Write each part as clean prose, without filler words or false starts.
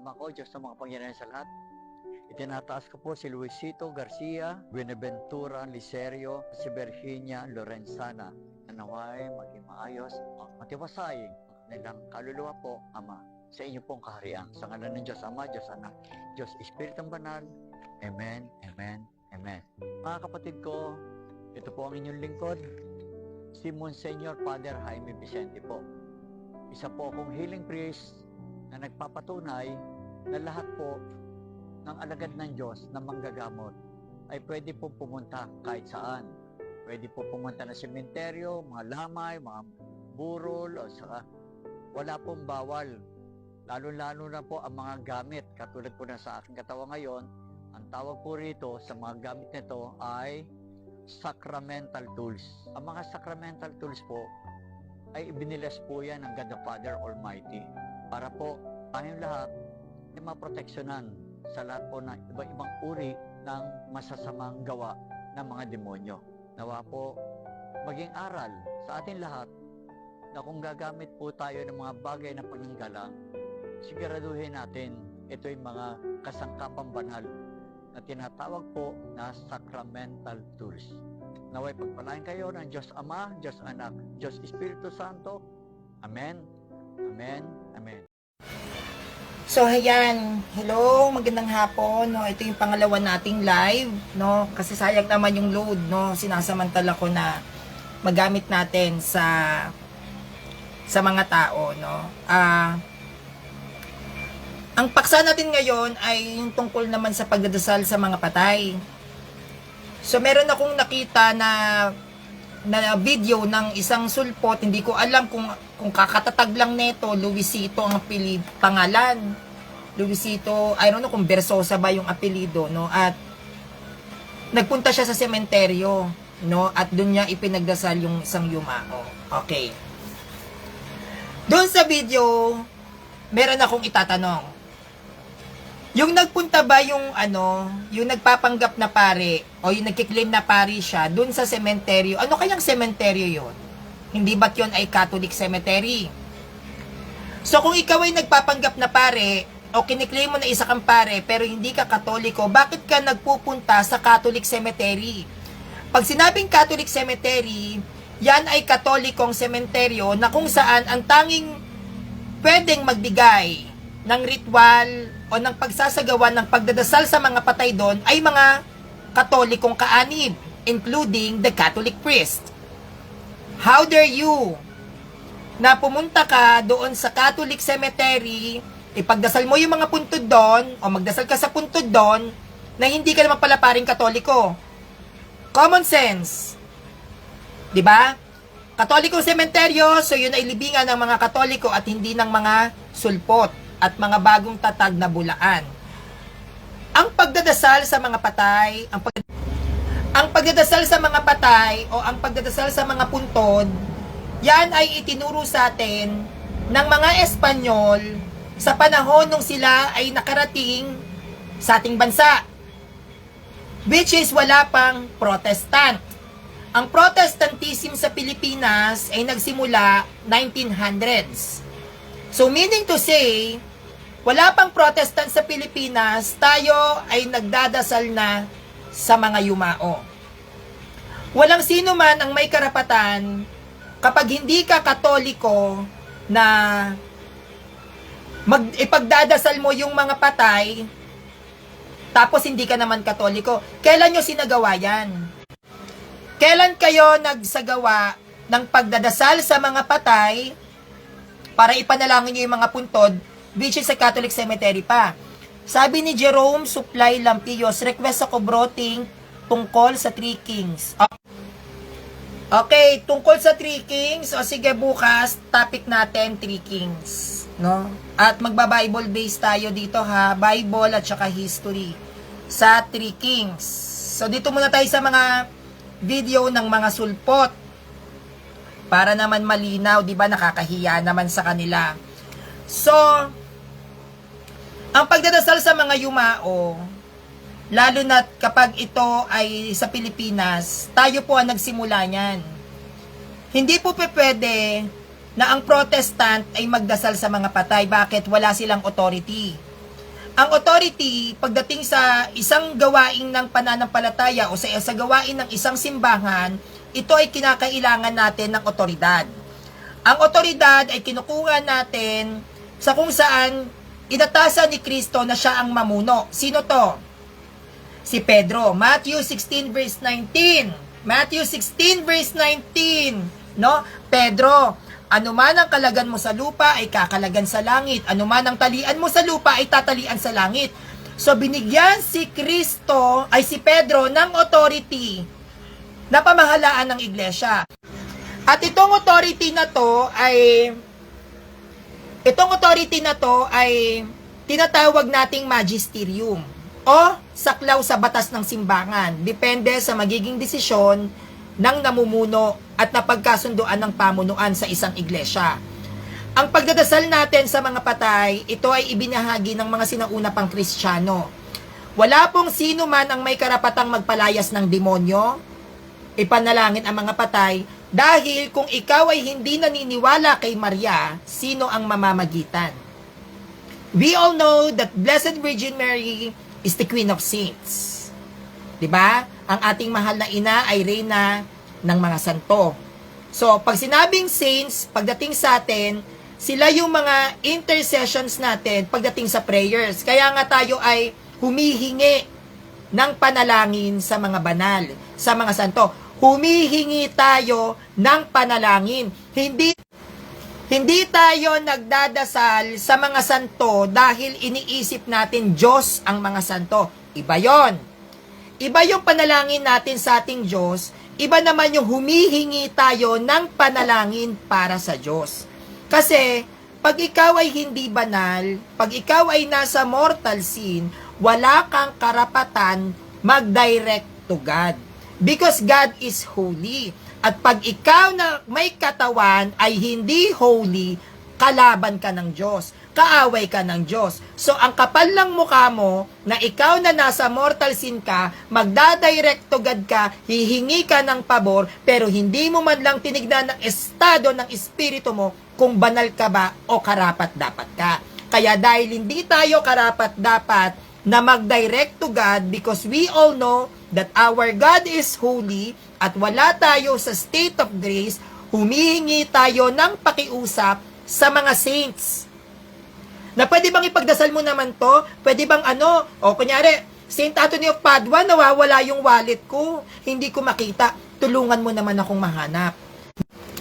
Ama ko, Diyos ng mga pangyarihan sa lahat, itinataas ko po si Luisito Garcia, Buenaventura Licerio, si Virginia Lorenzana, na naway maging maayos, matiwasay ang kanilang kaluluwa po, Ama, sa inyo pong kaharian. Sa ngalan ng Diyos Ama, Diyos Anak, Diyos Espiritong Banal. Amen, Amen, Amen. Mga kapatid ko, ito po ang inyong lingkod, si Monsignor Father Jaime Vicente po. Isa po akong healing priest na nagpapatunay na lahat po ng alagad ng Diyos na manggagamot ay pwede po pumunta kahit saan. Pwede po pumunta na sementeryo, mga lamay, mga burol, o saka wala pong bawal. Lalo-lalo na po ang mga gamit. Katulad po na sa aking katawan ngayon, ang tawag po rito sa mga gamit nito ay sacramental tools. Ang mga sacramental tools po ay ibinilas po yan ng God the Father Almighty para po tayong lahat ay maproteksyonan sa lahat po ng iba-ibang uri ng masasamang gawa ng mga demonyo. Nawa po maging aral sa ating lahat na kung gagamit po tayo ng mga bagay na pananggalang, siguraduhin natin ito yung mga kasangkapang banal na tinatawag po na sacramental tools. Naway pagpalain kayo ng Diyos Ama, Diyos Anak, Diyos Espiritu Santo. Amen. Amen. Amen. So, ayan. Hello, magandang hapon. No, ito yung pangalawa nating live, no? Kasi sayang naman yung load, no? Sinasamantala ko na magamit natin sa mga tao, no? Ang paksa natin ngayon ay yung tungkol naman sa pagdadasal sa mga patay. So, meron akong nakita na video ng isang sulpot, hindi ko alam kung kakatatag lang neto, Luisito ang pangalan. Luisito, I don't know kung Versosa ba yung apelido, no? At nagpunta siya sa sementeryo, no? At doon niya ipinagdasal yung isang yumao. Okay. Doon sa video, meron akong itatanong. Yung nagpunta ba yung yung nagpapanggap na pare o yung nagkiklaim na pare siya doon sa sementeryo? Ano kayang sementeryo yon? Hindi ba't yun ay Catholic cemetery? So kung ikaw ay nagpapanggap na pare o kiniklaim mo na isa kang pare pero hindi ka Katoliko, bakit ka nagpupunta sa Catholic cemetery? Pag sinabing Catholic cemetery, yan ay Katolikong sementeryo na kung saan ang tanging pwedeng magbigay ng ritual o ng pagsasagawa ng pagdadasal sa mga patay doon ay mga Katolikong kaanib, including the Catholic priest. How dare you na pumunta ka doon sa Catholic cemetery, ipagdasal mo yung mga puntod doon o magdasal ka sa puntod doon na hindi ka naman pala paring Katoliko? Common sense. 'Di ba? Katolikong sementeryo, so yun ay libingan ng mga Katoliko at hindi ng mga sulpot at mga bagong tatag na bulaan. Ang pagdadasal sa mga patay, ang pagdadasal sa mga patay o ang pagdadasal sa mga puntod, yan ay itinuro sa atin ng mga Espanyol sa panahon nung sila ay nakarating sa ating bansa. Which is wala pang Protestant. Ang Protestantism sa Pilipinas ay nagsimula 1900s. So meaning to say, wala pang Protestant sa Pilipinas, tayo ay nagdadasal na sa mga yumao. Walang sino man ang may karapatan kapag hindi ka Katoliko na ipagdadasal mo yung mga patay tapos hindi ka naman Katoliko. Kailan nyo sinagawa yan? Kailan kayo nagsagawa ng pagdadasal sa mga patay para ipanalangin nyo yung mga puntod, which is sa Catholic cemetery pa? Sabi ni Jerome Suplay Lampios, request ako broting tungkol sa Three Kings. Okay, tungkol sa Three Kings, o sige bukas, topic natin Three Kings, no? At magba-Bible base tayo dito ha, Bible at saka history sa Three Kings. So dito muna tayo sa mga video ng mga sulpot para naman malinaw, 'di ba? Nakakahiya naman sa kanila. So, ang pagdadasal sa mga yumao, lalo na kapag ito ay sa Pilipinas, tayo po ang nagsimula niyan. Hindi po pwede na ang Protestant ay magdasal sa mga patay. Bakit? Wala silang authority. Ang authority, pagdating sa isang gawain ng pananampalataya o sa gawain ng isang simbahan, ito ay kinakailangan natin ng otoridad. Ang otoridad ay kinukuha natin sa kung saan inatasan ni Kristo na siya ang mamuno. Sino to? Si Pedro. Matthew 16 verse 19. Matthew 16 verse 19. No? Pedro, anuman ang kalagan mo sa lupa ay kakalagan sa langit. Anuman ang talian mo sa lupa ay tatalian sa langit. So binigyan si Kristo ay si Pedro ng authority na pamahalaan ng iglesia. At itong authority na to ay tinatawag nating magisterium o saklaw sa batas ng simbahan. Depende sa magiging desisyon ng namumuno at napagkasunduan ng pamunuan sa isang iglesia. Ang pagdadasal natin sa mga patay, ito ay ibinahagi ng mga sinauna pang Kristiyano. Wala pong sino man ang may karapatang magpalayas ng demonyo, ipanalangin ang mga patay, dahil kung ikaw ay hindi naniniwala kay Maria, sino ang mamamagitan? We all know that Blessed Virgin Mary is the Queen of Saints. Diba? Ang ating mahal na ina ay reyna ng mga santo. So, pag sinabing saints, pagdating sa atin, sila yung mga intercessions natin pagdating sa prayers. Kaya nga tayo ay humihingi ng panalangin sa mga banal, sa mga santo. Humihingi tayo ng panalangin. Hindi tayo nagdadasal sa mga santo dahil iniisip natin Diyos ang mga santo. Iba yon. Iba yung panalangin natin sa ating Diyos, iba naman yung humihingi tayo ng panalangin para sa Diyos. Kasi, pag ikaw ay hindi banal, pag ikaw ay nasa mortal sin, wala kang karapatan mag-direct to God. Because God is holy. At pag ikaw na may katawan ay hindi holy, kalaban ka ng Diyos. Kaaway ka ng Diyos. So, ang kapal ng mukha mo, na ikaw na nasa mortal sin ka, magdadirect to God ka, hihingi ka ng pabor, pero hindi mo man lang tinignan ng estado ng espiritu mo kung banal ka ba o karapat-dapat ka. Kaya dahil hindi tayo karapat-dapat na mag-direct to God, because we all know that our God is holy at wala tayo sa state of grace, humihingi tayo ng pakiusap sa mga saints. Na pwede bang ipagdasal mo naman to? Pwede bang o kunyari, Saint Anthony of Padua, nawawala yung wallet ko, hindi ko makita, tulungan mo naman akong mahanap.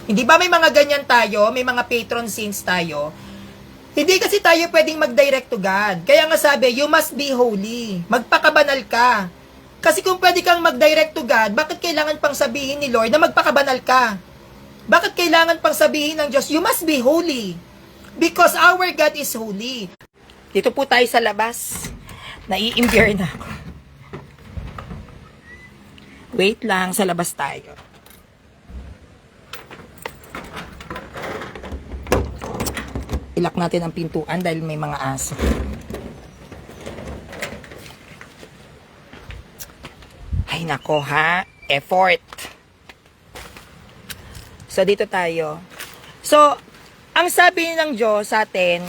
Hindi ba may mga ganyan tayo, may mga patron saints tayo? Hindi kasi tayo pwedeng mag-direct to God. Kaya nga sabi, you must be holy. Magpakabanal ka. Kasi kung pwede kang mag-direct to God, bakit kailangan pang sabihin ni Lord na magpakabanal ka? Bakit kailangan pang sabihin ng Diyos, you must be holy? Because our God is holy. Dito po tayo sa labas. Nai-imbier na ako. Wait lang, sa labas tayo. Ilak natin ang pintuan dahil may mga aso. Ay nako ha, effort. So dito tayo. So, ang sabi ng Diyos sa atin,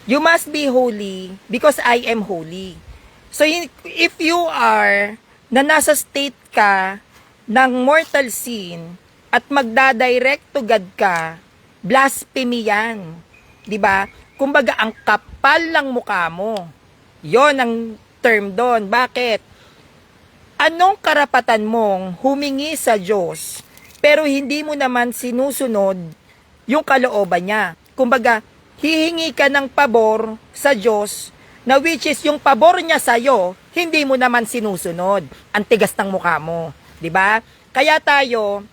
you must be holy because I am holy. So, if you are na nasa state ka ng mortal sin at magdadirect to God ka, blasphemy yan. Diba? Kumbaga, ang kapal ng mukha mo. Yon ang term doon. Bakit? Anong karapatan mong humingi sa Diyos pero hindi mo naman sinusunod yung kalooban niya? Kumbaga, hihingi ka ng pabor sa Diyos na which is yung pabor niya sa'yo, hindi mo naman sinusunod. Ang tigas ng mukha mo. Diba? Kaya tayo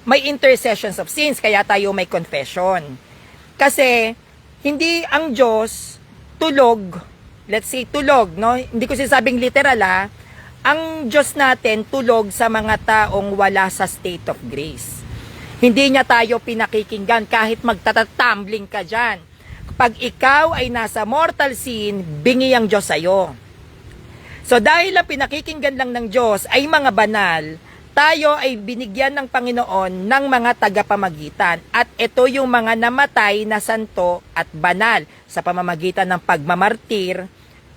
may intercessions of sins, kaya tayo may confession. Kasi, hindi ang Diyos tulog, let's say tulog, no? Hindi ko sinasabing literal ang Diyos natin tulog sa mga taong wala sa state of grace. Hindi niya tayo pinakikinggan kahit magtatatumbling ka dyan. Pag ikaw ay nasa mortal sin, bingi ang Diyos sa'yo. So dahil ang pinakikinggan lang ng Diyos ay mga banal, tayo ay binigyan ng Panginoon ng mga tagapamagitan. At ito yung mga namatay na santo at banal sa pamamagitan ng pagmamartir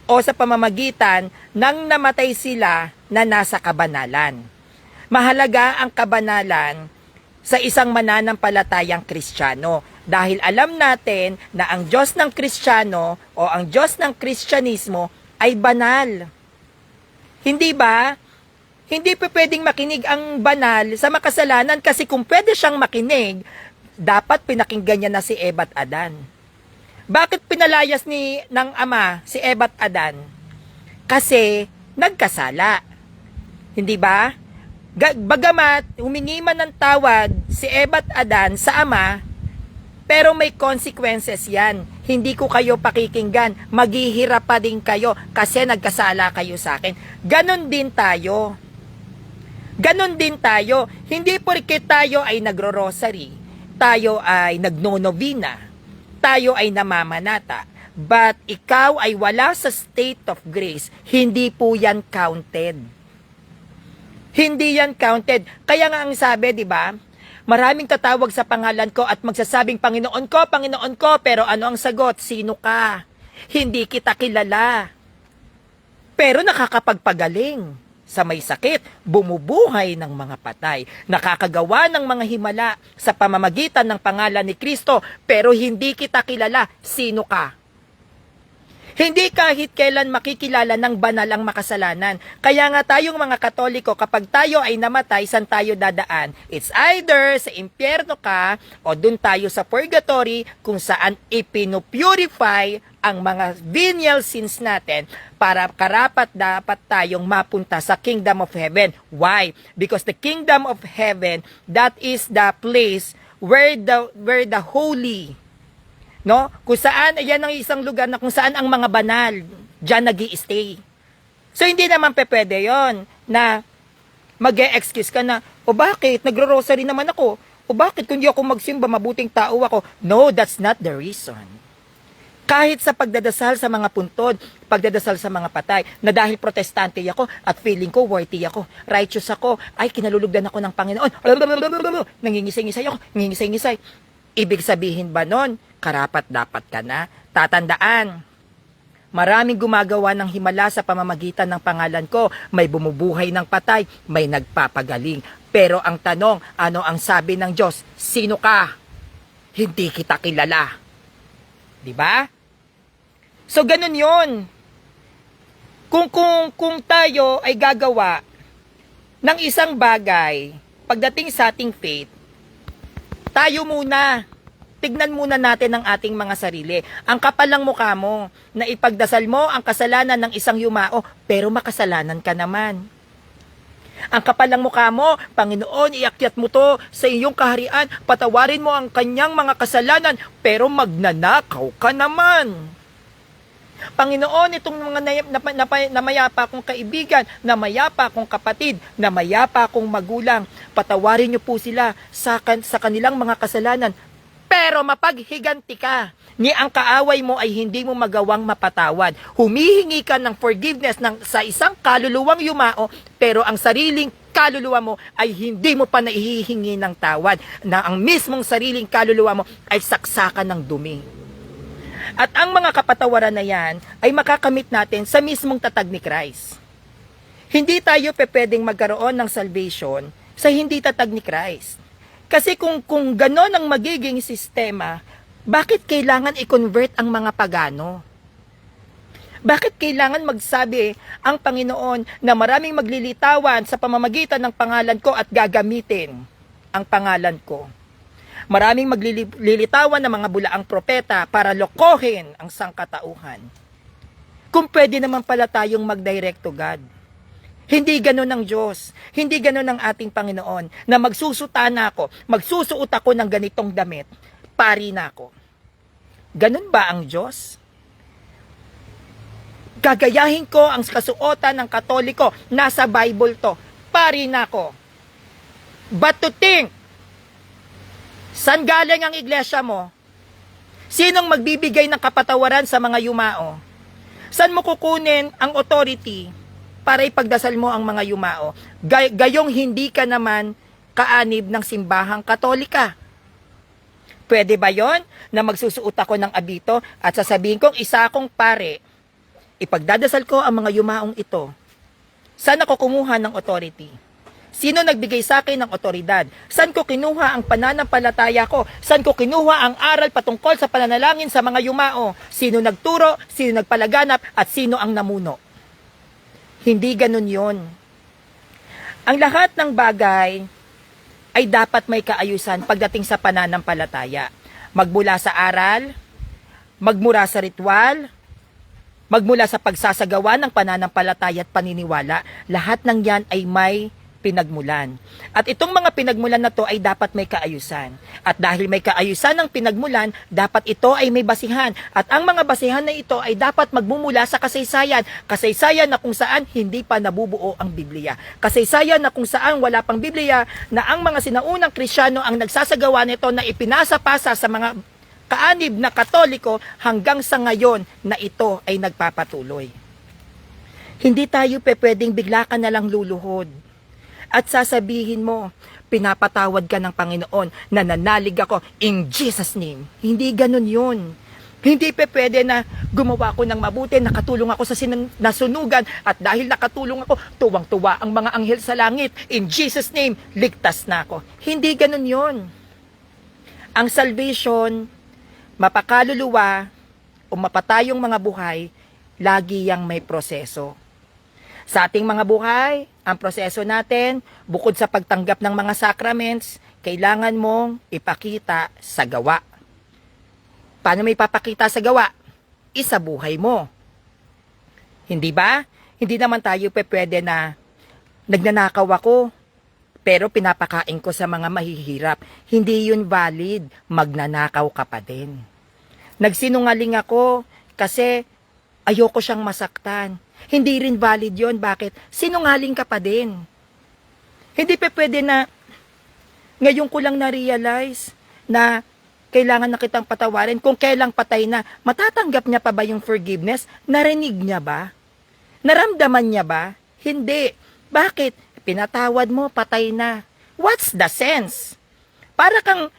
o sa pamamagitan ng namatay sila na nasa kabanalan. Mahalaga ang kabanalan sa isang mananampalatayang Kristiyano dahil alam natin na ang Diyos ng Kristiyano o ang Diyos ng Kristyanismo ay banal. Hindi ba? Hindi pa pwedeng makinig ang banal sa makasalanan kasi kung pwede siyang makinig, dapat pinakinggan niya na si Eva at Adan. Bakit pinalayas ng ama si Eva at Adan? Kasi nagkasala. Hindi ba? Bagamat humingi man ng tawad si Eva at Adan sa ama, pero may consequences yan. Hindi ko kayo pakikinggan. Maghihirap pa din kayo kasi nagkasala kayo sa akin. Ganon din tayo. Ganon din tayo. Hindi porke tayo ay nagro-rosary, tayo ay nagnonovina, tayo ay namamanata, but ikaw ay wala sa state of grace, hindi po yan counted. Hindi yan counted. Kaya nga ang sabi, di ba? Maraming tatawag sa pangalan ko at magsasabing, Panginoon ko, pero ano ang sagot? Sino ka? Hindi kita kilala. Pero nakakapagpagaling. Sa may sakit, bumubuhay ng mga patay, nakakagawa ng mga himala sa pamamagitan ng pangalan ni Kristo, pero hindi kita kilala. Sino ka? Hindi kahit kailan makikilala ng banal ang makasalanan. Kaya nga tayong mga Katoliko, kapag tayo ay namatay, saan tayo dadaan? It's either sa impyerno ka o dun tayo sa purgatory kung saan ipinupurify ang mga venial sins natin para karapat dapat tayong mapunta sa kingdom of heaven. Why? Because the kingdom of heaven, that is the place where the holy, no? Kung saan, yan ang isang lugar na kung saan ang mga banal, dyan nag-i-stay. So, hindi naman pwede yon na mag-e-excuse ka na, o bakit, nagro-rosary naman ako, o bakit kung di ako magsimba, mabuting tao ako. No, that's not the reason. Kahit sa pagdadasal sa mga puntod, pagdadasal sa mga patay, na dahil protestante ako at feeling ko worthy ako, righteous ako, ay kinalulugdan ako ng Panginoon, nangingisay-ngisay ako, nangingisay-ngisay. Ibig sabihin ba nun, karapat dapat ka na? Tatandaan, maraming gumagawa ng himala sa pamamagitan ng pangalan ko, may bumubuhay ng patay, may nagpapagaling. Pero ang tanong, ano ang sabi ng Diyos? Sino ka? Hindi kita kilala. Diba? So, ganun yon. Kung tayo ay gagawa ng isang bagay pagdating sa ating faith, tayo muna, tignan muna natin ang ating mga sarili. Ang kapal ng mukha mo na ipagdasal mo ang kasalanan ng isang yumao, pero makasalanan ka naman. Ang kapal ng mukha mo, Panginoon, iakyat mo to sa iyong kaharian, patawarin mo ang kanyang mga kasalanan, pero magnanakaw ka naman. Panginoon, itong mga namayapa kong kaibigan, namayapa kong kapatid, namayapa kong magulang, patawarin niyo po sila sa kanilang mga kasalanan, pero mapaghiganti ka, ni ang kaaway mo ay hindi mo magawang mapatawad. Humihingi ka ng forgiveness sa isang kaluluwang yumao, pero ang sariling kaluluwa mo ay hindi mo pa naihihingi ng tawad, na ang mismong sariling kaluluwa mo ay saksakan ng dumi. At ang mga kapatawaran na yan ay makakamit natin sa mismong tatag ni Christ. Hindi tayo pwedeng magkaroon ng salvation sa hindi tatag ni Christ. Kasi kung ganon ang magiging sistema, bakit kailangan i-convert ang mga pagano? Bakit kailangan magsabi ang Panginoon na maraming maglilitawan sa pamamagitan ng pangalan ko at gagamitin ang pangalan ko? Maraming maglilitawan ng mga bulaang propeta para lokohin ang sangkatauhan. Kung pwede naman pala tayong mag-direct to God. Hindi ganun ang Diyos. Hindi ganun ang ating Panginoon na magsusuot ako ng ganitong damit, pari na ako. Ganun ba ang Diyos? Gagayahin ko ang kasuotan ng Katoliko, nasa Bible to, pari na ako. But to think, saan galing ang iglesia mo? Sinong magbibigay ng kapatawaran sa mga yumao? Saan mo kukunin ang authority para ipagdasal mo ang mga yumao? Gayong hindi ka naman kaanib ng simbahang Katolika. Pwede ba yon na magsusuot ako ng abito at sasabihin kong isa akong pare, Ipagdadasal ko ang mga yumaong ito. Saan ako kumuha ng authority? Sino nagbigay sa akin ng otoridad? Saan ko kinuha ang pananampalataya ko? Saan ko kinuha ang aral patungkol sa pananalangin sa mga yumao? Sino nagturo? Sino nagpalaganap? At sino ang namuno? Hindi ganun yon. Ang lahat ng bagay ay dapat may kaayusan pagdating sa pananampalataya. Magmula sa aral, magmula sa ritual, magmula sa pagsasagawa ng pananampalataya at paniniwala, lahat ng yan ay may pinagmulan. At itong mga pinagmulan na to ay dapat may kaayusan. At dahil may kaayusan ng pinagmulan, dapat ito ay may basihan. At ang mga basihan na ito ay dapat magmumula sa kasaysayan. Kasaysayan na kung saan hindi pa nabubuo ang Biblia. Kasaysayan na kung saan wala pang Biblia, na ang mga sinaunang Kristiyano ang nagsasagawa nito na ipinasa-pasa sa mga kaanib na Katoliko hanggang sa ngayon na ito ay nagpapatuloy. Hindi tayo pwedeng bigla ka na lang luluhod at sasabihin mo, pinapatawad ka ng Panginoon, nananalig ako in Jesus name. Hindi ganun yun. Hindi pwede na gumawa ko ng mabuti, nakatulong ako sa nasunugan, at dahil nakatulong ako, tuwang-tuwa ang mga anghel sa langit, in Jesus name, ligtas na ako. Hindi ganun yun. Ang salvation, mapakaluluwa o mapatayong mga buhay, lagi yang may proseso. Sa ating mga buhay, ang proseso natin, bukod sa pagtanggap ng mga sacraments, kailangan mong ipakita sa gawa. Paano may ipapakita sa gawa? Isa buhay mo. Hindi ba? Hindi naman tayo pwede na nagnanakaw ako, pero pinapakain ko sa mga mahihirap. Hindi yun valid. Magnanakaw ka pa din. Nagsinungaling ako kasi ayoko siyang masaktan. Hindi rin valid yun. Bakit? Sinungaling ka pa din. Hindi pwede na ngayon ko lang na-realize na kailangan na kitang patawarin. Kung kailang patay na, matatanggap niya pa ba yung forgiveness? Narinig niya ba? Naramdaman niya ba? Hindi. Bakit? Pinatawad mo, patay na. What's the sense? Para kang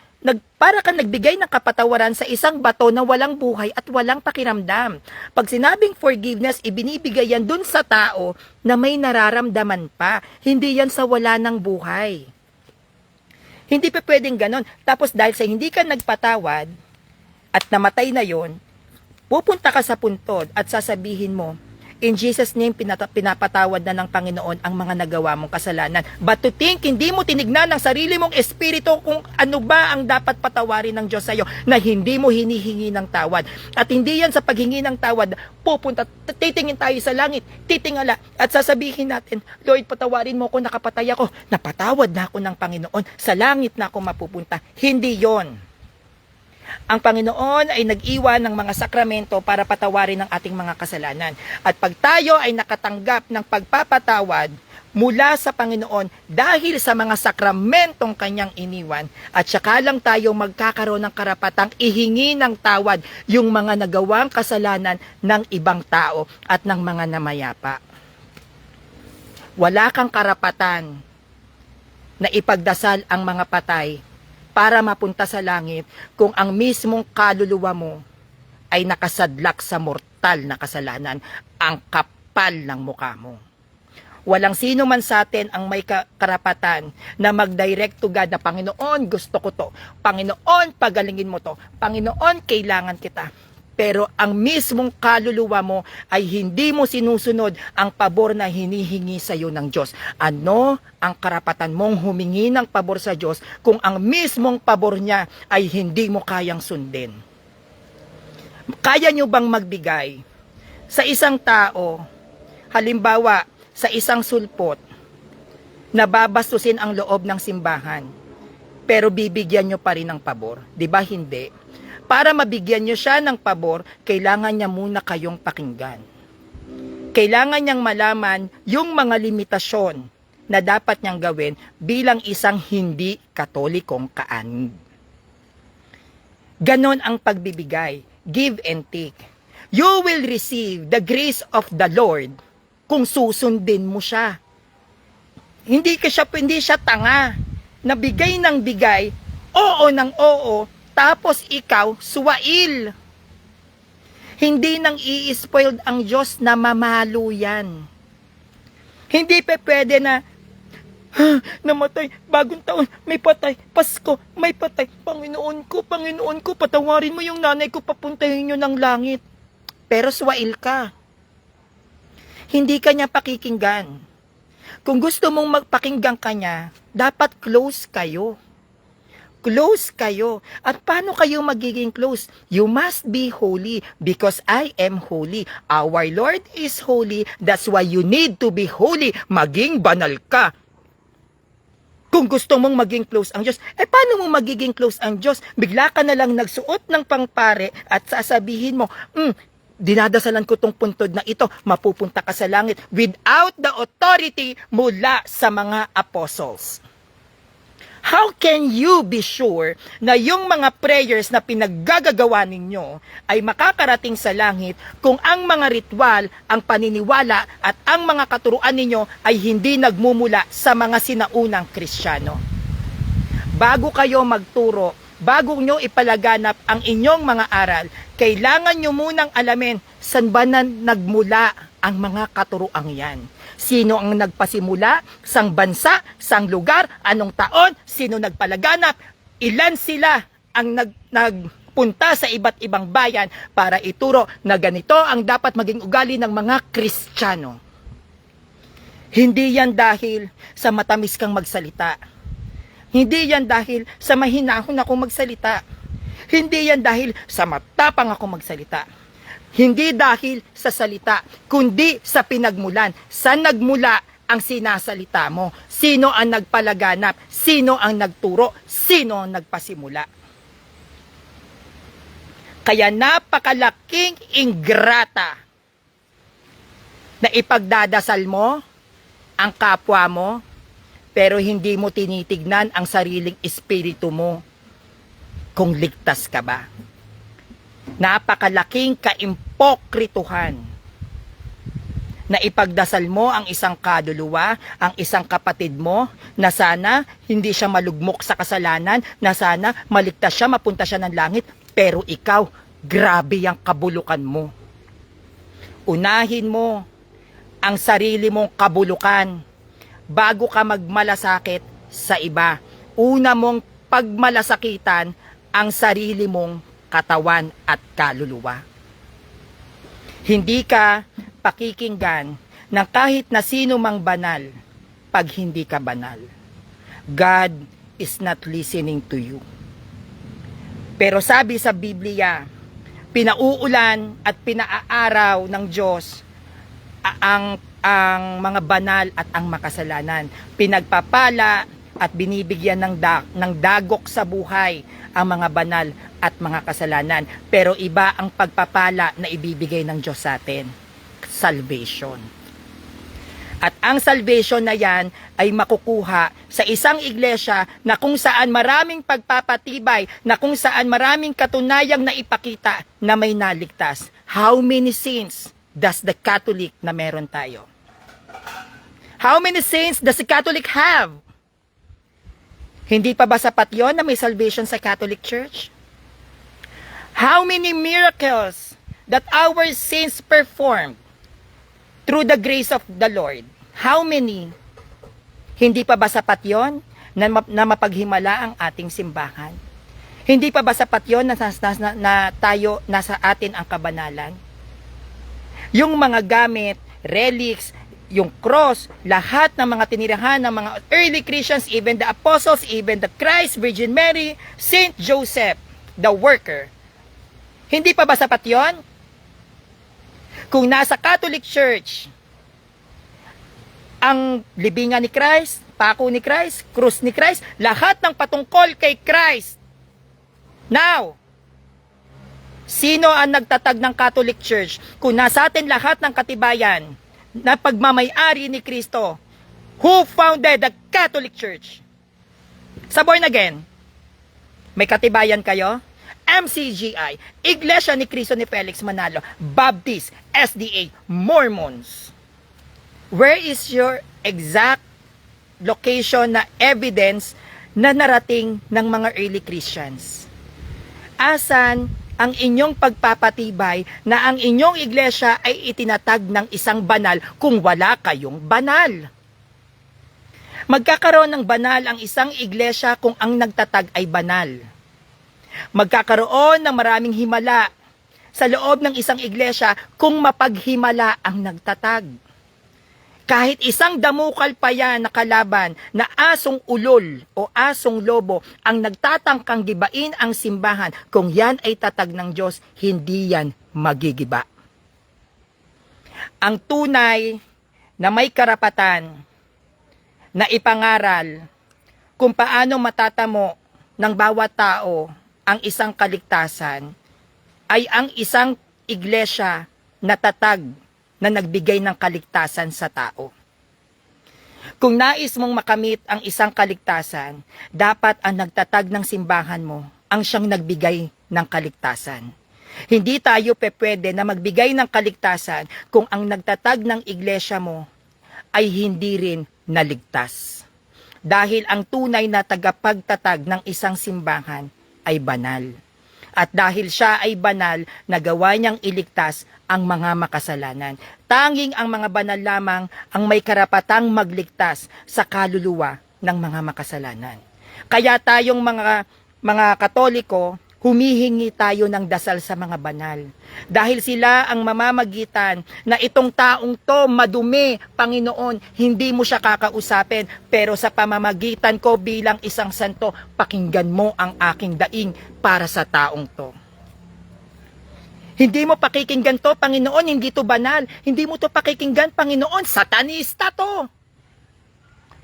nagbigay ng kapatawaran sa isang bato na walang buhay at walang pakiramdam. Pag sinabing forgiveness, ibinibigay yan dun sa tao na may nararamdaman pa. Hindi yan sa wala ng buhay. Hindi pa pwedeng ganon. Tapos dahil sa hindi ka nagpatawad at namatay na yon, pupunta ka sa puntod at sasabihin mo, in Jesus name, pinapatawad na ng Panginoon ang mga nagawa mong kasalanan. But to think, hindi mo tinignan ng sarili mong espiritu kung ano ba ang dapat patawarin ng Diyos sa'yo, na hindi mo hinihingi ng tawad. At hindi yan sa paghingi ng tawad, titingin tayo sa langit, titingala, at sasabihin natin, Lord, patawarin mo ko, nakapatay ako. Napatawad na ako ng Panginoon, sa langit na ako mapupunta. Hindi yon. Ang Panginoon ay nag-iwan ng mga sakramento para patawarin ang ating mga kasalanan. At pag tayo ay nakatanggap ng pagpapatawad mula sa Panginoon dahil sa mga sakramentong kanyang iniwan, at saka lang tayo magkakaroon ng karapatang ihingi ng tawad yung mga nagawang kasalanan ng ibang tao at ng mga namayapa. Wala kang karapatan na ipagdasal ang mga patay para mapunta sa langit kung ang mismong kaluluwa mo ay nakasadlak sa mortal na kasalanan, ang kapal ng mukha mo. Walang sino man sa atin ang may karapatan na mag-direct to God na, Panginoon, gusto ko to. Panginoon, pagalingin mo to. Panginoon, kailangan kita. Pero ang mismong kaluluwa mo ay hindi mo sinusunod ang pabor na hinihingi sa iyo ng Diyos. Ano ang karapatan mong humingi ng pabor sa Diyos kung ang mismong pabor niya ay hindi mo kayang sundin? Kaya nyo bang magbigay sa isang tao, halimbawa sa isang sulpot, na babastusin ang loob ng simbahan, pero bibigyan nyo pa rin ng pabor? Di ba hindi? Para mabigyan nyo siya ng pabor, kailangan niya muna kayong pakinggan. Kailangan niyang malaman yung mga limitasyon na dapat niyang gawin bilang isang hindi katolikong kaanib. Ganon ang pagbibigay, give and take. You will receive the grace of the Lord kung susundin mo siya. Hindi siya tanga, nabigay ng bigay, oo ng oo, tapos ikaw, suwail. Hindi nang i-spoiled ang Diyos na mamalo yan. Hindi pa pwede na, namatay, bagong taon, may patay, Pasko, may patay, Panginoon ko, patawarin mo yung nanay ko, papuntahin nyo ng langit. Pero swail ka. Hindi ka niya pakikinggan. Kung gusto mong magpakinggan ka niya, dapat close kayo. Close kayo. At paano kayo magiging close? You must be holy because I am holy. Our Lord is holy. That's why you need to be holy. Maging banal ka. Kung gusto mong maging close ang Diyos, paano mo magiging close ang Diyos? Bigla ka na lang nagsuot ng pangpare at sasabihin mo, dinadasalan ko tong puntod na ito, mapupunta ka sa langit without the authority mula sa mga apostles. How can you be sure na yung mga prayers na pinaggagawa ninyo ay makakarating sa langit kung ang mga ritual, ang paniniwala at ang mga katuruan ninyo ay hindi nagmumula sa mga sinaunang Kristiyano? Bago kayo magturo, bago nyo ipalaganap ang inyong mga aral, kailangan nyo munang alamin saan ba na nagmula ang mga katuruang yan. Sino ang nagpasimula? Sang bansa? Sang lugar? Anong taon? Sino nagpalaganap? Ilan sila ang nagpunta sa iba't ibang bayan para ituro na ganito ang dapat maging ugali ng mga Kristiyano? Hindi yan dahil sa matamis kang magsalita. Hindi yan dahil sa mahinahon akong magsalita. Hindi yan dahil sa matapang akong magsalita. Hindi dahil sa salita, kundi sa pinagmulan. Saan nagmula ang sinasalita mo? Sino ang nagpalaganap? Sino ang nagturo? Sino ang nagpasimula? Kaya napakalaking ingrata na ipagdadasal mo ang kapwa mo, pero hindi mo tinitignan ang sariling espiritu mo kung ligtas ka ba. Napakalaking kaimpokrituhan na ipagdasal mo ang isang kaluluwa, ang isang kapatid mo, na sana hindi siya malugmok sa kasalanan, na sana maligtas siya, mapunta siya ng langit, pero ikaw, grabe ang kabulukan mo. Unahin mo ang sarili mong kabulukan bago ka magmalasakit sa iba. Una mong pagmalasakitan ang sarili mong katawan at kaluluwa. Hindi ka pakikinggan ng kahit na sino mang banal pag hindi ka banal. God is not listening to you. Pero sabi sa Biblia, pinauulan at pinaaraw ng Diyos ang mga banal at ang makasalanan. Pinagpapala at binibigyan ng dagok sa buhay ang mga banal at mga kasalanan. Pero iba ang pagpapala na ibibigay ng Diyos sa atin. Salvation. At ang salvation na yan ay makukuha sa isang iglesia na kung saan maraming pagpapatibay, na kung saan maraming katunayang naipakita na may naligtas. How many saints does the Catholic na meron tayo? How many saints does the Catholic have? Hindi pa ba sapat yon na may salvation sa Catholic Church? How many miracles that our saints performed through the grace of the Lord? How many? Hindi pa ba sapat yon na mapaghimala ang ating simbahan? Hindi pa ba sapat yon na tayo nasa atin ang kabanalan? Yung mga gamit, relics, yung cross, lahat ng mga tinirahan ng mga early Christians, even the apostles, even the Christ, Virgin Mary, Saint Joseph, the worker. Hindi pa ba sapat yon? Kung nasa Catholic Church, ang libingan ni Christ, pako ni Christ, krus ni Christ, lahat ng patungkol kay Christ. Now, sino ang nagtatag ng Catholic Church? Kung nasa atin lahat ng katibayan na pagmamay-ari ni Kristo, who founded the Catholic Church? Sa born again, may katibayan kayo? MCGI, Iglesia ni Cristo ni Felix Manalo, Baptist, SDA, Mormons. Where is your exact location na evidence na narating ng mga early Christians? Asan ang inyong pagpapatibay na ang inyong iglesia ay itinatag ng isang banal kung wala kayong banal? Magkakaroon ng banal ang isang iglesia kung ang nagtatag ay banal. Magkakaroon ng maraming himala sa loob ng isang iglesia kung mapaghimala ang nagtatag. Kahit isang damukal pa yan na kalaban na asong ulol o asong lobo ang nagtatangkang gibain ang simbahan, kung yan ay tatag ng Diyos, hindi yan magigiba. Ang tunay na may karapatan na ipangaral kung paano matatamo ng bawat tao ang isang kaligtasan ay ang isang iglesia na tatag na nagbigay ng kaligtasan sa tao. Kung nais mong makamit ang isang kaligtasan, dapat ang nagtatag ng simbahan mo ang siyang nagbigay ng kaligtasan. Hindi tayo pwede na magbigay ng kaligtasan kung ang nagtatag ng iglesia mo ay hindi rin naligtas. Dahil ang tunay na tagapagtatag ng isang simbahan ay banal. At dahil siya ay banal, nagawa niyang iligtas ang mga makasalanan. Tanging ang mga banal lamang ang may karapatang magligtas sa kaluluwa ng mga makasalanan. Kaya tayong mga Katoliko, humihingi tayo ng dasal sa mga banal. Dahil sila ang mamamagitan na itong taong to madumi, Panginoon, hindi mo siya kakausapin, pero sa pamamagitan ko bilang isang santo, pakinggan mo ang aking daing para sa taong to. Hindi mo pakikinggan to, Panginoon, hindi to banal. Hindi mo to pakikinggan, Panginoon, satanista to.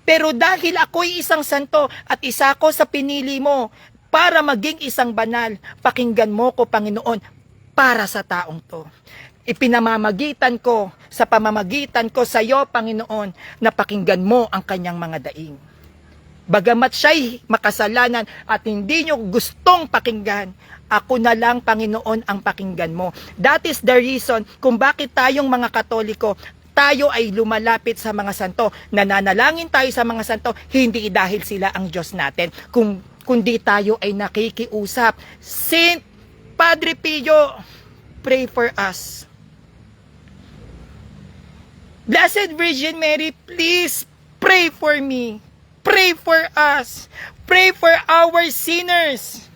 Pero dahil ako'y isang santo at isa ko sa pinili mo, para maging isang banal, pakinggan mo ko, Panginoon, para sa taong to. Ipinamamagitan ko, sa pamamagitan ko sa iyo, Panginoon, na pakinggan mo ang kanyang mga daing. Bagamat siya'y makasalanan at hindi nyo gustong pakinggan, ako na lang, Panginoon, ang pakinggan mo. That is the reason kung bakit tayong mga Katoliko, tayo ay lumalapit sa mga santo. Nananalangin tayo sa mga santo, hindi dahil sila ang Diyos natin, kundi tayo ay nakikiusap. Saint Padre Pio, pray for us. Blessed Virgin Mary, please pray for me. Pray for us. Pray for our sinners.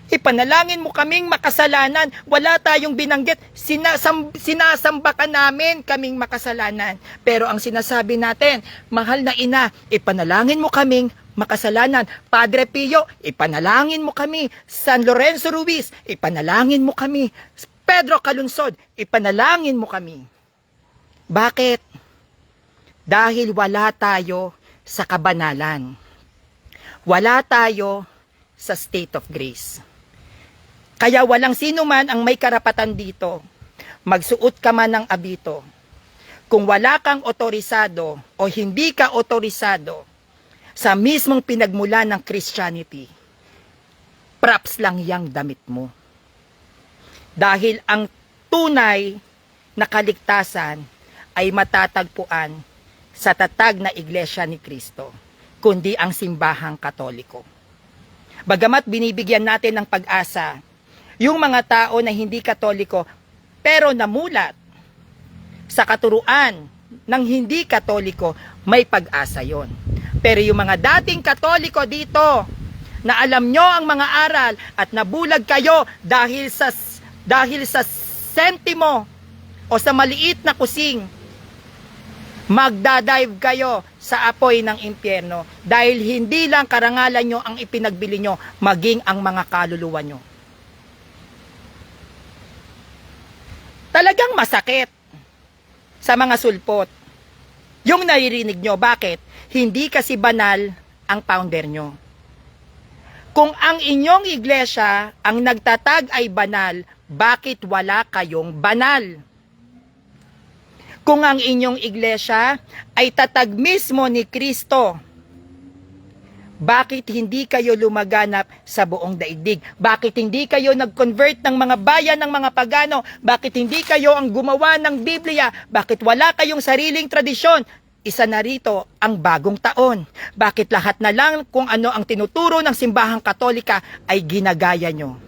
Ipanalangin mo kaming makasalanan. Wala tayong binanggit. Sinasamba ka namin kaming makasalanan. Pero ang sinasabi natin, mahal na ina, ipanalangin mo kaming makasalanan. Padre Pio, ipanalangin mo kami. San Lorenzo Ruiz, ipanalangin mo kami. Pedro Calunsod, ipanalangin mo kami. Bakit? Dahil wala tayo sa kabanalan. Wala tayo sa state of grace. Kaya walang sino man ang may karapatan dito. Magsuot ka man ng abito. Kung wala kang otorisado o hindi ka otorisado sa mismong pinagmula ng Christianity, props lang yang damit mo. Dahil ang tunay na kaligtasan ay matatagpuan sa tatag na Iglesia ni Cristo, kundi ang simbahang Katoliko. Bagamat binibigyan natin ng pag-asa yung mga tao na hindi Katoliko, pero namulat sa katuruan ng hindi Katoliko, may pag-asa yon. Pero yung mga dating Katoliko dito, na alam nyo ang mga aral at nabulag kayo dahil sa sentimo o sa maliit na kusing, magdadive kayo sa apoy ng impyerno dahil hindi lang karangalan nyo ang ipinagbili nyo, maging ang mga kaluluwa nyo. Talagang masakit sa mga sulpot yung naririnig nyo. Bakit? Hindi kasi banal ang founder nyo. Kung ang inyong iglesia ang nagtatag ay banal, bakit wala kayong banal? Kung ang inyong iglesia ay tatag mismo ni Kristo, bakit hindi kayo lumaganap sa buong daigdig? Bakit hindi kayo nag-convert ng mga bayan ng mga pagano? Bakit hindi kayo ang gumawa ng Biblia? Bakit wala kayong sariling tradisyon? Isa na rito ang bagong taon. Bakit lahat na lang kung ano ang tinuturo ng simbahang Katolika ay ginagaya nyo?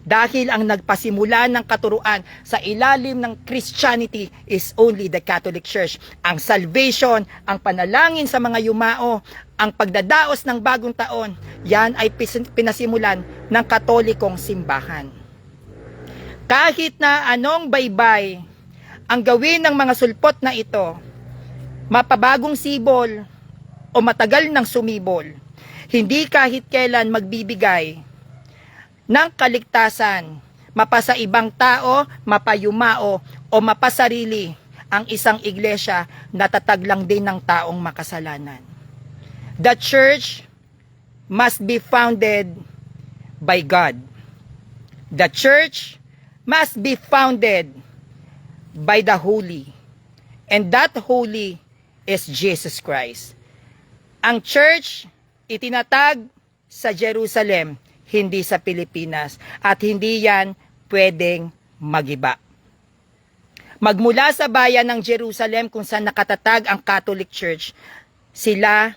Dahil ang nagpasimula ng katuruan sa ilalim ng Christianity is only the Catholic Church. Ang salvation, ang panalangin sa mga yumao, ang pagdadaos ng bagong taon, yan ay pinasimulan ng Katolikong simbahan. Kahit na anong baybay ang gawin ng mga sulpot na ito, mapabagong sibol o matagal ng sumibol, hindi kahit kailan magbibigay ng kaligtasan, mapasa ibang tao, mapayumao, o mapasarili ang isang iglesia na tatag lang din ng taong makasalanan. The church must be founded by God. The church must be founded by the Holy. And that Holy is Jesus Christ. Ang church, itinatag sa Jerusalem, hindi sa Pilipinas. At hindi yan pwedeng magiba. Magmula sa bayan ng Jerusalem kung saan nakatatag ang Catholic Church, sila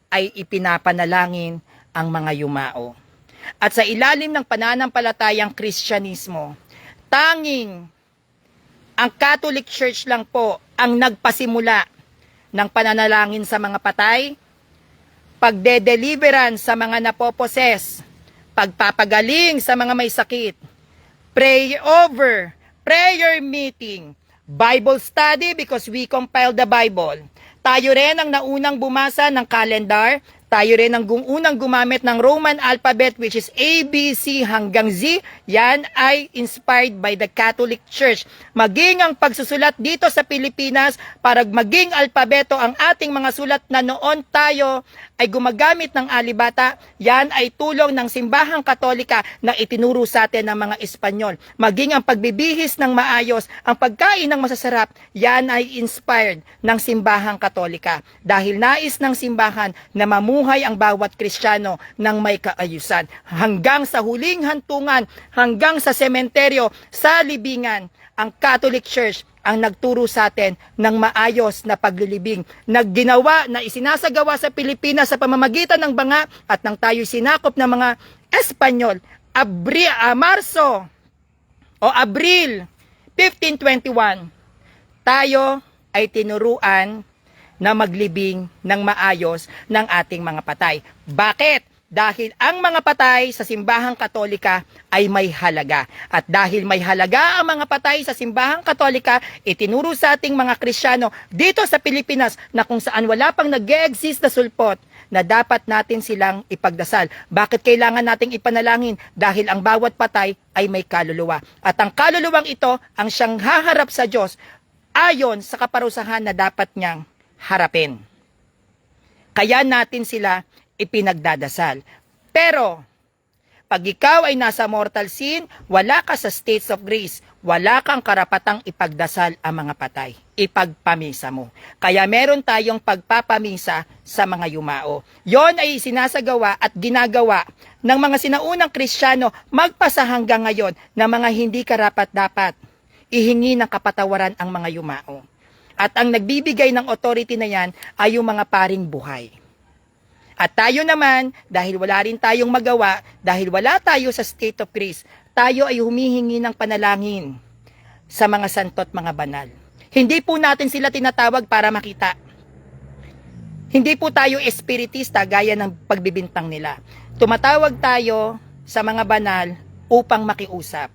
ay ipinapanalangin ang mga yumao. At sa ilalim ng pananampalatayang Kristyanismo, tanging ang Catholic Church lang po ang nagpasimula ng pananalangin sa mga patay, pagde-deliverance sa mga napoposes, pagpapagaling sa mga may sakit, pray over, prayer meeting, Bible study because we compile the Bible. Tayo rin ang naunang bumasa ng calendar. Tayo rin ang unang gumamit ng Roman alphabet which is A, B, C hanggang Z. Yan ay inspired by the Catholic Church. Maging ang pagsusulat dito sa Pilipinas para maging alpabeto ang ating mga sulat na noon tayo ay gumagamit ng alibata. Yan ay tulong ng Simbahang Katolika na itinuro sa atin ng mga Espanyol. Maging ang pagbibihis ng maayos, ang pagkain ng masasarap, yan ay inspired ng Simbahang Katolika. Dahil nais ng simbahan na mamuhay ang bawat Kristiyano ng may kaayusan. Hanggang sa huling hantungan, hanggang sa sementeryo, sa libingan, ang Catholic Church ang nagturo sa atin ng maayos na paglilibing. Nagginawa na isinasagawa sa Pilipinas sa pamamagitan ng banga at nang tayo sinakop ng mga Espanyol. Abril 1521, tayo ay tinuruan na maglibing ng maayos ng ating mga patay. Bakit? Dahil ang mga patay sa Simbahang Katolika ay may halaga. At dahil may halaga ang mga patay sa Simbahang Katolika, itinuro sa ating mga Kristiyano dito sa Pilipinas na kung saan wala pang nag-e-exist na sulpot na dapat natin silang ipagdasal. Bakit kailangan nating ipanalangin? Dahil ang bawat patay ay may kaluluwa. At ang kaluluwang ito ang siyang haharap sa Diyos ayon sa kaparusahan na dapat niyang harapin. Kaya natin sila ipinagdadasal. Pero, pag ikaw ay nasa mortal sin, wala ka sa states of grace, wala kang karapatang ipagdasal ang mga patay. Ipagpamisa mo. Kaya meron tayong pagpapamisa sa mga yumao. Yon ay sinasagawa at ginagawa ng mga sinaunang Kristiyano magpasa hanggang ngayon na mga hindi karapat-dapat ihingi ng kapatawaran ang mga yumao. At ang nagbibigay ng authority na yan ay yung mga paring buhay. At tayo naman, dahil wala rin tayong magawa, dahil wala tayo sa state of grace, tayo ay humihingi ng panalangin sa mga santo at mga banal. Hindi po natin sila tinatawag para makita. Hindi po tayo espiritista gaya ng pagbibintang nila. Tumatawag tayo sa mga banal upang makiusap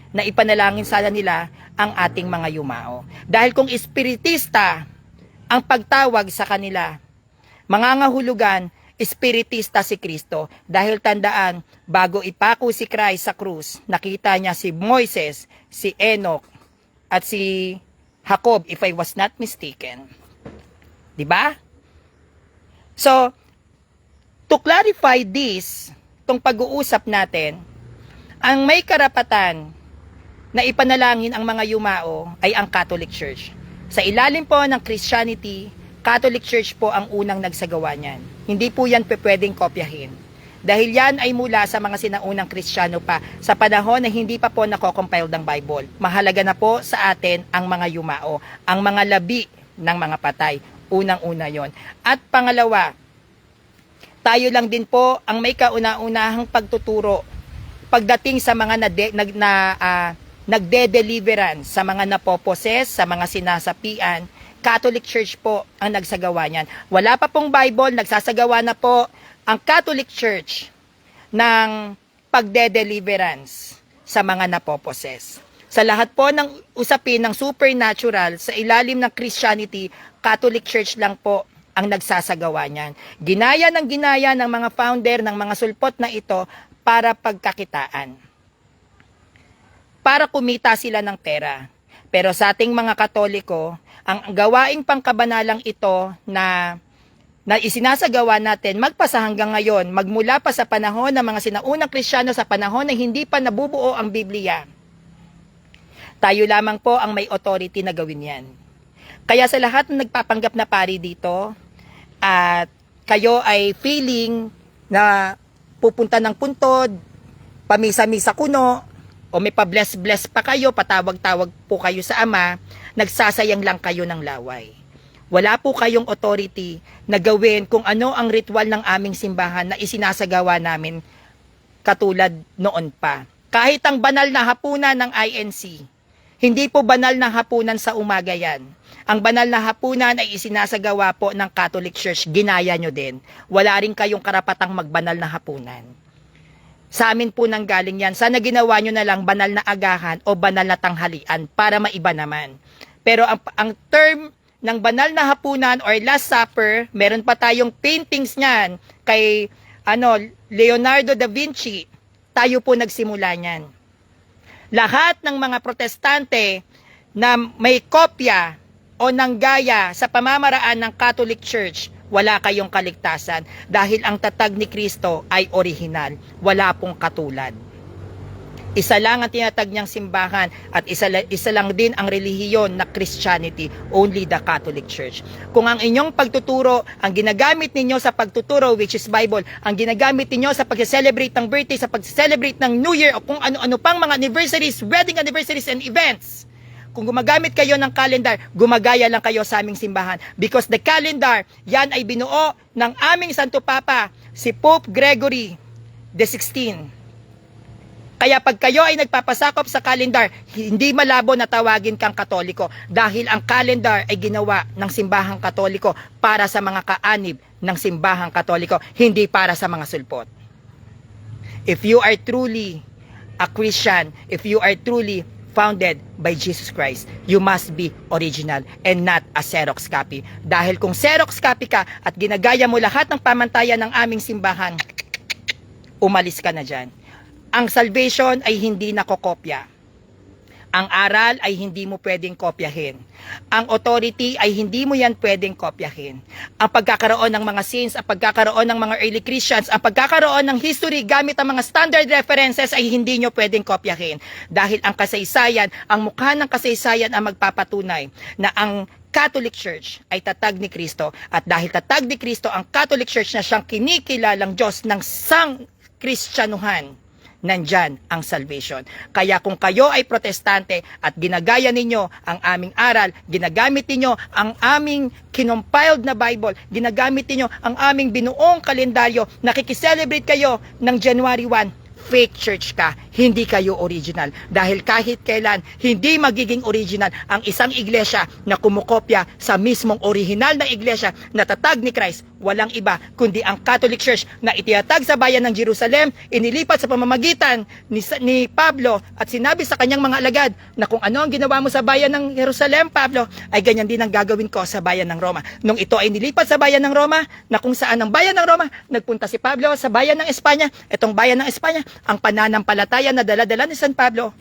na ipanalangin sana nila ang ating mga yumao. Dahil kung espiritista ang pagtawag sa kanila, mangangahulugan, espiritista si Kristo. Dahil tandaan, bago ipako si Christ sa krus, nakita niya si Moises, si Enoch, at si Jacob, if I was not mistaken. Diba? So, to clarify this, itong pag-uusap natin, ang may karapatan na ipanalangin ang mga yumao ay ang Catholic Church. Sa ilalim po ng Christianity, Catholic Church po ang unang nagsagawa niyan. Hindi po yan pwedeng kopyahin. Dahil yan ay mula sa mga sinaunang Kristiyano pa sa panahon na hindi pa po nako-compile ng Bible. Mahalaga na po sa atin ang mga yumao, ang mga labi ng mga patay. Unang-una yon. At pangalawa, tayo lang din po ang may kauna-unahang pagtuturo pagdating sa mga nagde-deliverance, sa mga napoposes, sa mga sinasapian, Catholic Church po ang nagsagawa niyan. Wala pa pong Bible, nagsasagawa na po ang Catholic Church ng pagde-deliverance sa mga napoposes. Sa lahat po ng usapin ng supernatural sa ilalim ng Christianity, Catholic Church lang po ang nagsasagawa niyan. Ginaya ng mga founder ng mga sulpot na ito para pagkakitaan. Para kumita sila ng pera. Pero sa ating mga Katoliko, ang gawaing pangkabanalang ito na isinasagawa natin magpasa hanggang ngayon, magmula pa sa panahon ng mga sinaunang Kristiyano, sa panahon na hindi pa nabubuo ang Biblia. Tayo lamang po ang may authority na gawin yan. Kaya sa lahat ng nagpapanggap na pari dito, at kayo ay feeling na pupunta ng puntod, pamisa-misa kuno, o may pa-bless-bless pa kayo, patawag-tawag po kayo sa Ama, nagsasayang lang kayo ng laway. Wala po kayong authority na gawin kung ano ang ritual ng aming simbahan na isinasagawa namin katulad noon pa. Kahit ang banal na hapunan ng INC, hindi po banal na hapunan sa umaga yan. Ang banal na hapunan ay isinasagawa po ng Catholic Church, ginaya nyo din. Wala rin kayong karapatang magbanal na hapunan. Sa amin po nang galing yan. Sana ginawa nyo na lang banal na agahan o banal na tanghalian para maiba naman. Pero ang term ng banal na hapunan or Last Supper, meron pa tayong paintings niyan kay Leonardo da Vinci. Tayo po nagsimula niyan. Lahat ng mga protestante na may kopya o nanggaya sa pamamaraan ng Catholic Church, wala kayong kaligtasan dahil ang tatag ni Kristo ay orihinal. Wala pong katulad. Isa lang ang tinatag niyang simbahan at isa lang din ang relihiyon na Christianity, only the Catholic Church. Kung ang inyong pagtuturo, ang ginagamit ninyo sa pagtuturo, which is Bible, ang ginagamit ninyo sa pag-celebrate ng birthday, sa pag-celebrate ng New Year o kung ano-ano pang mga anniversaries, wedding anniversaries and events, kung gumagamit kayo ng calendar, gumagaya lang kayo sa aming simbahan. Because the calendar, yan ay binuo ng aming Santo Papa, si Pope Gregory XVI. Kaya pag kayo ay nagpapasakop sa calendar, hindi malabo na tawagin kang Katoliko. Dahil ang calendar ay ginawa ng simbahang Katoliko para sa mga kaanib ng simbahang Katoliko, hindi para sa mga sulpot. If you are truly a Christian, if you are truly founded by Jesus Christ, you must be original and not a Xerox copy. Dahil kung Xerox copy ka at ginagaya mo lahat ng pamantayan ng aming simbahan, umalis ka na dyan. Ang salvation ay hindi nakokopya. Ang aral ay hindi mo pwedeng kopyahin. Ang authority ay hindi mo yan pwedeng kopyahin. Ang pagkakaroon ng mga saints, ang pagkakaroon ng mga early Christians, ang pagkakaroon ng history gamit ang mga standard references ay hindi nyo pwedeng kopyahin. Dahil ang kasaysayan, ang mukha ng kasaysayan ang magpapatunay na ang Catholic Church ay tatag ni Kristo. At dahil tatag ni Kristo, ang Catholic Church na siyang kinikilalang Diyos ng sang-Kristyanuhan, nandyan ang salvation. Kaya kung kayo ay protestante at ginagaya ninyo ang aming aral, ginagamit ninyo ang aming kinompiled na Bible, ginagamit ninyo ang aming binuong kalendaryo, nakikiselebrate kayo ng January 1, fake church ka, hindi kayo original. Dahil kahit kailan, hindi magiging original ang isang iglesia na kumukopya sa mismong original na iglesia na tatag ni Christ. Walang iba kundi ang Catholic Church na itinatag sa bayan ng Jerusalem, inilipat sa pamamagitan ni Pablo at sinabi sa kanyang mga alagad na kung ano ang ginawa mo sa bayan ng Jerusalem, Pablo, ay ganyan din ang gagawin ko sa bayan ng Roma. Nung ito ay nilipat sa bayan ng Roma, na kung saan ang bayan ng Roma, nagpunta si Pablo sa bayan ng Espanya. Itong bayan ng Espanya, ang pananampalataya na dala-dala ni San Pablo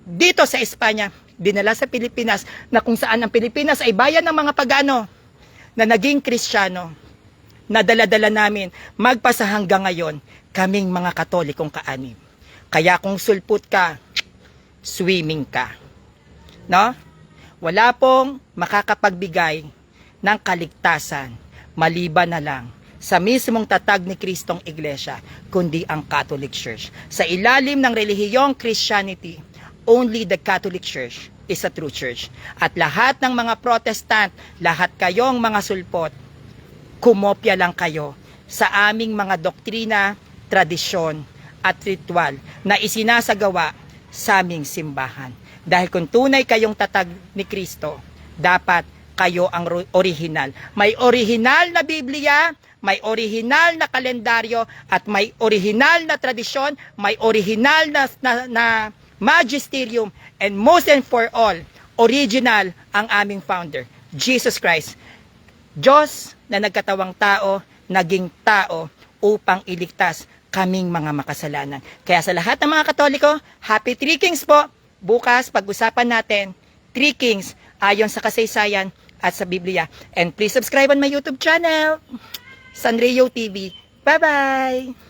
dito sa Espanya, dinala sa Pilipinas, na kung saan ang Pilipinas ay bayan ng mga pagano na naging Kristiyano, na dala-dala namin magpasa hanggang ngayon kaming mga Katolikong kaanib. Kaya kung sulput ka, swimming ka. No? Wala pong makakapagbigay ng kaligtasan maliban na lang sa mismong tatag ni Kristong Iglesia, kundi ang Catholic Church. Sa ilalim ng relihiyong Christianity, only the Catholic Church is a true church. At lahat ng mga Protestant, lahat kayong mga sulpot, kumopya lang kayo sa aming mga doktrina, tradisyon, at ritual na isinasagawa sa aming simbahan. Dahil kung tunay kayong tatag ni Kristo, dapat kayo ang original. May original na Biblia, may original na kalendaryo, at may original na tradisyon, may original na magisterium, and most and for all, original ang aming founder, Jesus Christ. Diyos na nagkatawang tao, naging tao upang iligtas kaming mga makasalanan. Kaya sa lahat ng mga Katoliko, Happy Three Kings po! Bukas, pag-usapan natin, Three Kings, ayon sa kasaysayan at sa Biblia. And please subscribe on my YouTube channel, Sanrio TV. Bye-bye!